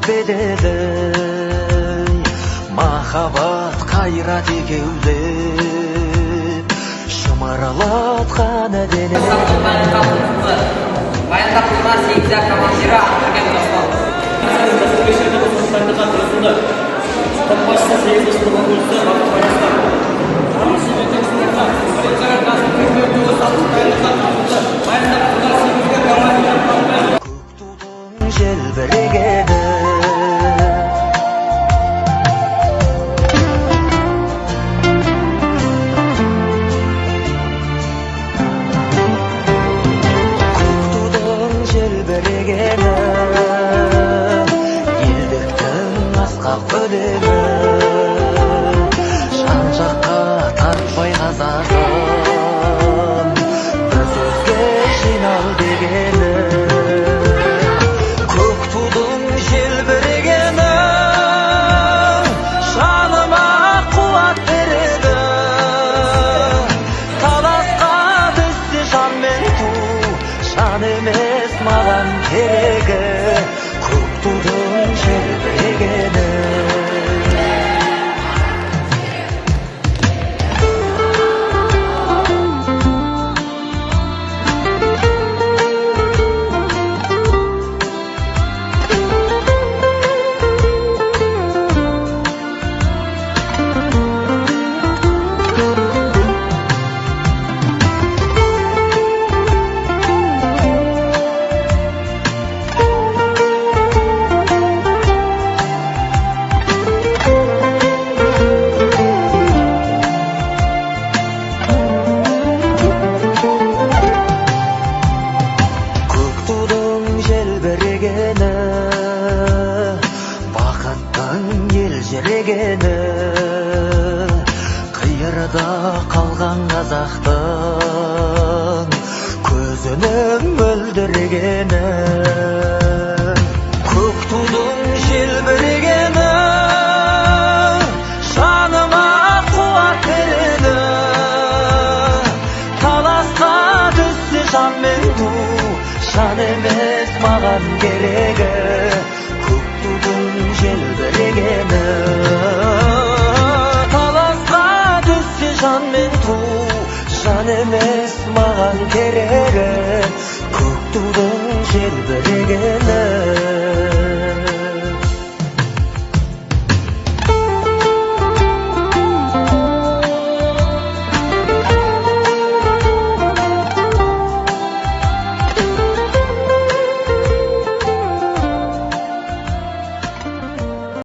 bedeli махаббат қайрат екеулеп шымырлатқан әдені баяндатылған сегіз командира кірген басталды. көктудың желбірегені елдіктің асқақ өлеңі жан жаққа тартпай қазағым бір сөзге жинал дегені көк тудың желбірегені жаныма қуат береді таласқа түссе жан мен ту жан емес маған керегі көк тудың желбірегені бақыттың елжірегені қиырда қалған қазақтың көзінің мөлдірегені көк тудың желбірегені жаныма қуат береді таласқа түссе жан мен ту жан емес маған керегі көк тудың желбірегені таласқа түссе жан мен ту жан емес маған керегі көк тудың желбірегені